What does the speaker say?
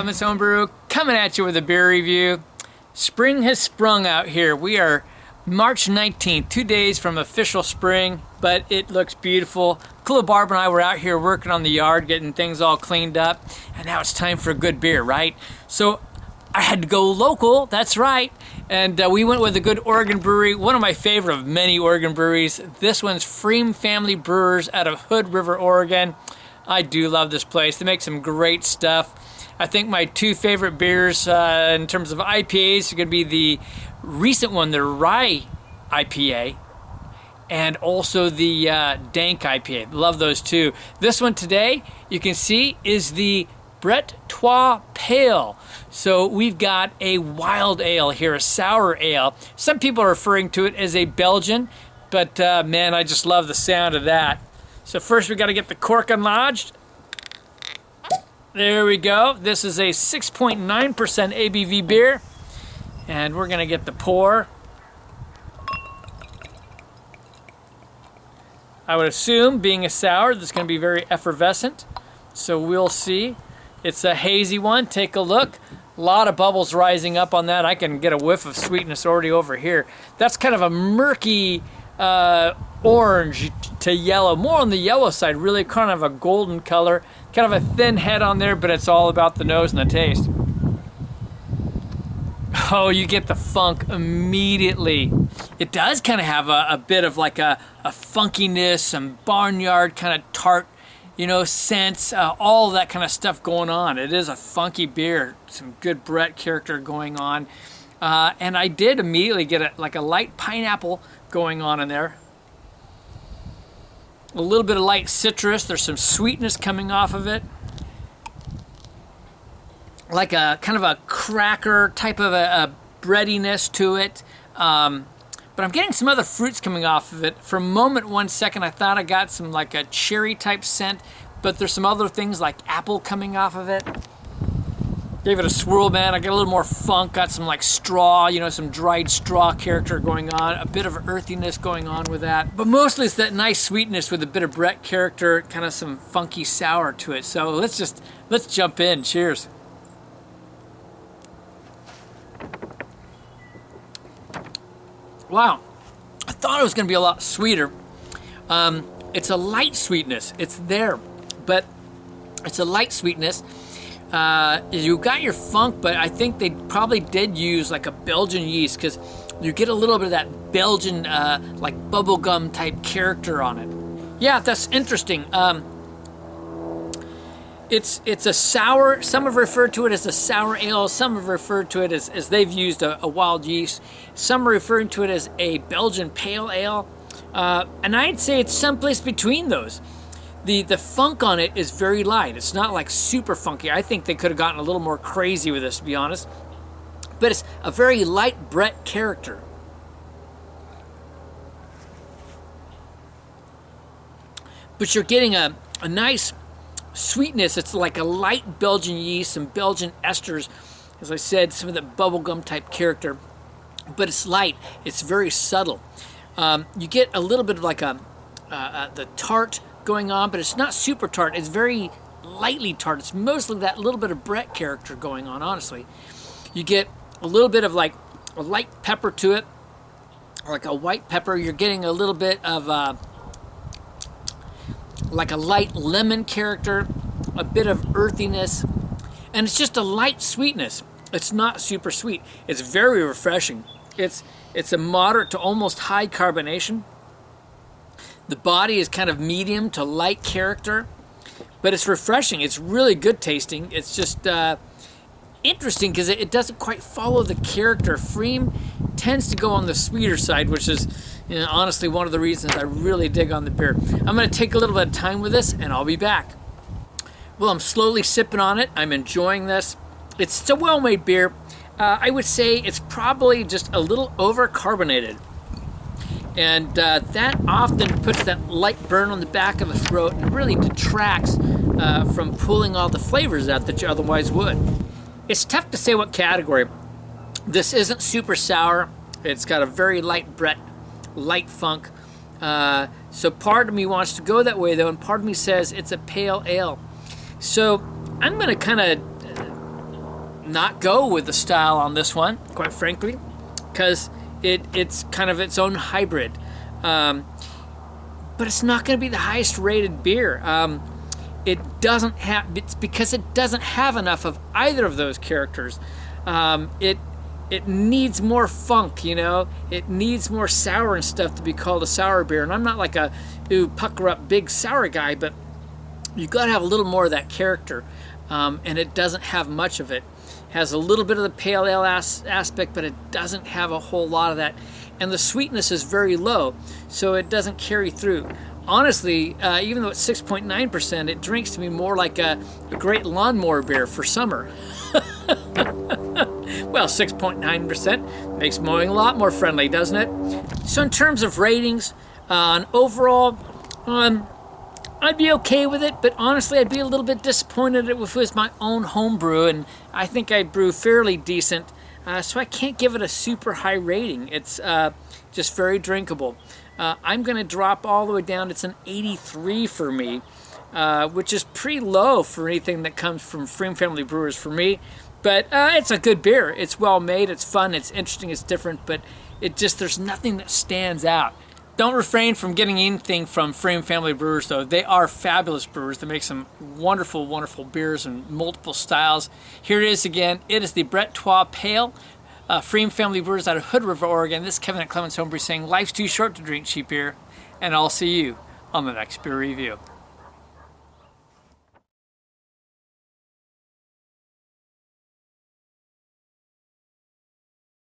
Kevin's Homebrew, coming at you with a beer review. Spring has sprung out here. We are March 19th, 2 days from official spring, but it looks beautiful. Cool Barb and I were out here working on the yard, getting things all cleaned up, and now it's time for a good beer, right? So I had to go local, that's right, and we went with a good Oregon brewery, one of my favorite of many Oregon breweries. This one's pFriem Family Brewers out of Hood River, Oregon. I do love this place. They make some great stuff. I think my two favorite beers in terms of IPAs are going to be the recent one, the Rye IPA, and also the Dank IPA. Love those two. This one today, you can see, is the Trois Pale. So we've got a wild ale here, a sour ale. Some people are referring to it as a Belgian, but man, I just love the sound of that. So first we got to get the cork unlodged. There we go. This is a 6.9% ABV beer. And we're going to get the pour. I would assume, being a sour, this is going to be very effervescent. So we'll see. It's a hazy one. Take a look. A lot of bubbles rising up on that. I can get a whiff of sweetness already over here. That's kind of a murky orange to yellow, more on the yellow side, really kind of a golden color, kind of a thin head on there, but it's all about the nose and the taste. Oh, you get the funk immediately. It does kind of have a bit of like a funkiness, some barnyard kind of tart, scents, all that kind of stuff going on. It is a funky beer, some good Brett character going on. And I did immediately get a light pineapple going on in there. A little bit of light citrus. There's some sweetness coming off of it. Like a kind of a cracker type of a breadiness to it. But I'm getting some other fruits coming off of it. For a moment, 1 second, I thought I got some like a cherry type scent, but there's some other things like apple coming off of it. Gave it a swirl, man. I got a little more funk, got some like straw, some dried straw character going on, a bit of earthiness going on with that. But mostly it's that nice sweetness with a bit of Brett character, kind of some funky sour to it. So let's jump in. Cheers. Wow, I thought it was going to be a lot sweeter. It's a light sweetness. It's there, but it's a light sweetness. You got your funk, but I think they probably did use like a Belgian yeast because you get a little bit of that Belgian like bubblegum type character on it. Yeah, that's interesting. It's a sour. Some have referred to it as a sour ale. Some have referred to it as they've used a wild yeast. Some are referring to it as a Belgian pale ale. And I'd say it's someplace between those. The funk on it is very light. It's not like super funky. I think they could have gotten a little more crazy with this, to be honest. But it's a very light Brett character. But you're getting a nice sweetness. It's like a light Belgian yeast, some Belgian esters. As I said, some of the bubblegum type character. But it's light. It's very subtle. You get a little bit of like the tart going on, but it's not super tart. It's very lightly tart. It's mostly that little bit of Brett character going on, honestly. You get a little bit of like a light pepper to it, or like a white pepper. You're getting a little bit of like a light lemon character, a bit of earthiness, and it's just a light sweetness. It's not super sweet. It's very refreshing. It's a moderate to almost high carbonation. The body is kind of medium to light character, but it's refreshing. It's really good tasting. It's just interesting because it doesn't quite follow the character. pFriem tends to go on the sweeter side, which is honestly one of the reasons I really dig on the beer. I'm going to take a little bit of time with this, and I'll be back. Well, I'm slowly sipping on it. I'm enjoying this. It's a well-made beer. I would say it's probably just a little over-carbonated. And that often puts that light burn on the back of the throat and really detracts from pulling all the flavors out that you otherwise would. It's tough to say what category. This isn't super sour. It's got a very light Brett, light funk. So part of me wants to go that way, though, and part of me says it's a pale ale. So I'm going to kind of not go with the style on this one, quite frankly, because it's kind of its own hybrid. But it's not going to be the highest rated beer. It's because it doesn't have enough of either of those characters. It needs more funk, you know. It needs more sour and stuff to be called a sour beer. And I'm not like a pucker up big sour guy, but you've got to have a little more of that character. And it doesn't have much of it. It has a little bit of the pale ale aspect, but it doesn't have a whole lot of that. And the sweetness is very low, so it doesn't carry through. Honestly, even though it's 6.9%, it drinks to me more like a great lawnmower beer for summer. Well, 6.9% makes mowing a lot more friendly, doesn't it? So in terms of ratings, on overall, I'd be okay with it, but honestly, I'd be a little bit disappointed if it was my own home brew, and I think I'd brew fairly decent, so I can't give it a super high rating. It's just very drinkable. I'm going to drop all the way down. It's an 83 for me, which is pretty low for anything that comes from pFriem Family Brewers for me. But it's a good beer. It's well made. It's fun. It's interesting. It's different. But there's nothing that stands out. Don't refrain from getting anything from pFriem Family Brewers, though. They are fabulous brewers. They make some wonderful, wonderful beers in multiple styles. Here it is again. It is the Trois Pale. pFriem Family Brewers out of Hood River, Oregon. This is Kevin at Clemens Homebrew saying life's too short to drink cheap beer, and I'll see you on the next beer review.